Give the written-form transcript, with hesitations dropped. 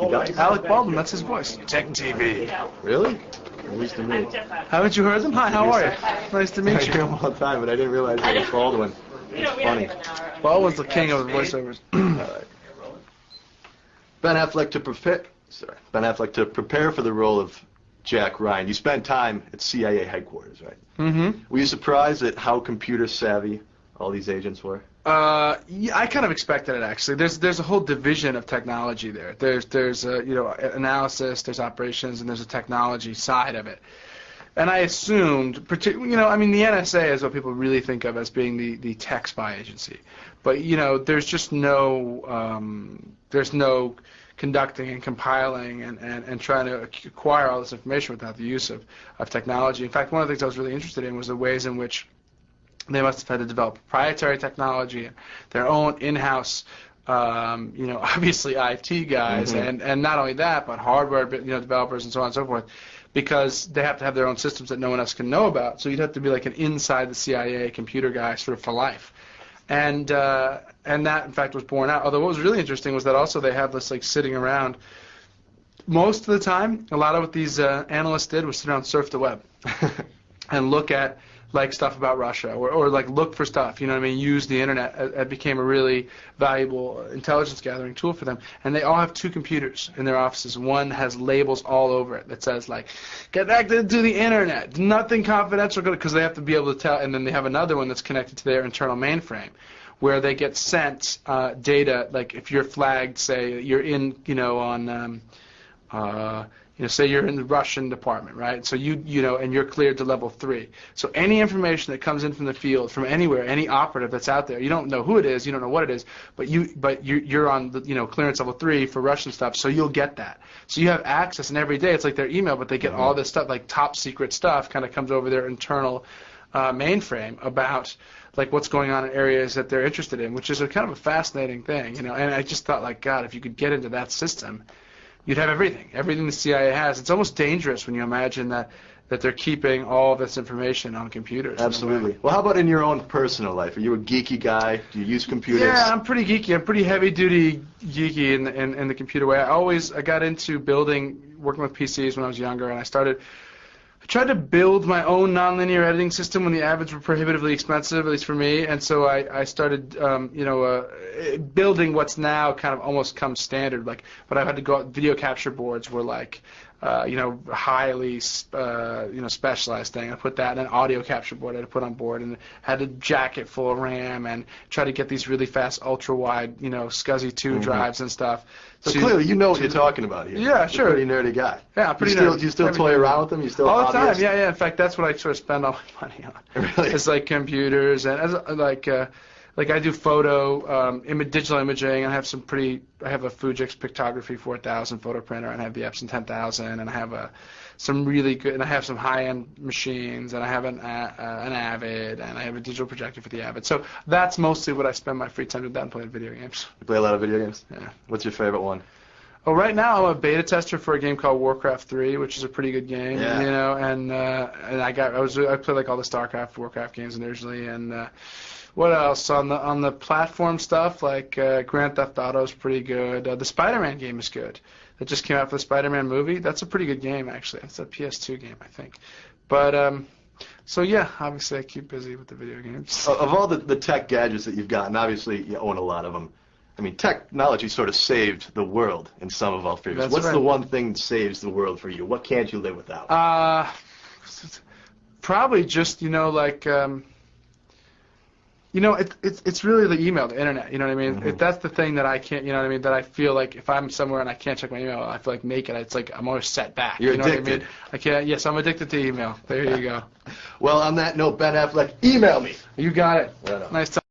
You got it? Alec Baldwin, that's his voice. Tech TV. Really? Nice to meet you. Haven't you heard them? Hi, how are you? Nice to I meet hear you. him all the time, but I didn't realize it was Baldwin. It's funny. Baldwin's the king of the voiceovers. All right. Ben Affleck to prepare for the role of Jack Ryan. You spent time at CIA headquarters, right? Mm-hmm. Were you surprised at how computer savvy all these agents were? Yeah, I kind of expected it actually. There's a whole division of technology there. There's analysis, there's operations, and there's a technology side of it. And I assumed, the NSA is what people really think of as being the tech spy agency. But there's just no conducting and compiling and trying to acquire all this information without the use of technology. In fact, one of the things I was really interested in was the ways in which they must have had to develop proprietary technology, their own in-house, obviously IT guys, mm-hmm. and not only that, but hardware, developers and so on and so forth, because they have to have their own systems that no one else can know about. So you'd have to be like an inside the CIA computer guy sort of for life. And that, in fact, was borne out. Although what was really interesting was that also they have this like sitting around. Most of the time, a lot of what these analysts did was sit around and surf the web and look at like stuff about Russia or like look for stuff, use the internet. It became a really valuable intelligence gathering tool for them. And they all have two computers in their offices. One has labels all over it that says like, connected to the internet, nothing confidential, because they have to be able to tell. And then they have another one that's connected to their internal mainframe, where they get sent data, like if you're flagged, say you're in, say you're in the Russian department, right? So and you're cleared to level 3. So any information that comes in from the field, from anywhere, any operative that's out there, you don't know who it is, you don't know what it is, but you're on the clearance level 3 for Russian stuff, so you'll get that. So you have access, and every day it's like their email, but they get all this stuff, like top secret stuff, kind of comes over their internal mainframe about like what's going on in areas that they're interested in, which is a kind of a fascinating thing, And I just thought, like, God, if you could get into that system, you'd have everything the CIA has. It's almost dangerous when you imagine that they're keeping all of this information on computers. Absolutely. Well, how about in your own personal life? Are you a geeky guy? Do you use computers? Yeah, I'm pretty geeky. I'm pretty heavy-duty geeky in the computer way. I got into working with PCs when I was younger, and I tried to build my own nonlinear editing system when the Avids were prohibitively expensive, at least for me, and so I started, building what's now kind of almost come standard. But I had to go out. Video capture boards were like, highly, specialized thing. I put that in an audio capture board I had to put on board, and had to jack it full of RAM and try to get these really fast, ultra-wide, SCSI 2 drives and stuff. So clearly, you know what you're talking about here. Yeah, sure. You're a pretty nerdy guy. Yeah, pretty nerdy. Do you still toy around with them? You still all the time? Yeah. In fact, that's what I sort of spend all my money on. Really? It's like computers and like I do photo, digital imaging. I have a Fujix Pictography 4000 photo printer, and I have the Epson 10,000, and I have some really good, and I have some high-end machines, and I have an Avid, and I have a digital projector for the Avid. So that's mostly what I spend my free time doing, and playing video games. You play a lot of video games? Yeah. What's your favorite one? Oh, right now I'm a beta tester for a game called Warcraft 3, which is a pretty good game. Yeah. And I play like all the StarCraft, Warcraft games originally, and what else on the platform stuff, like Grand Theft Auto is pretty good. The Spider-Man game is good. That just came out for the Spider-Man movie. That's a pretty good game, actually. It's a PS2 game, I think. But so yeah, obviously I keep busy with the video games. Of all the tech gadgets that you've gotten, obviously you own a lot of them. I mean, technology sort of saved the world in some of our favors. What's the one thing that saves the world for you? What can't you live without? Probably just it's really the email, the internet. You know what I mean? Mm-hmm. If that's the thing that I can't, that I feel like if I'm somewhere and I can't check my email, I feel like naked. It's like I'm always set back. You're you know addicted. What I mean? I can't. Yes, I'm addicted to email. There you go. Well, on that note, Ben Affleck, email me. You got it. Right on. Nice talking.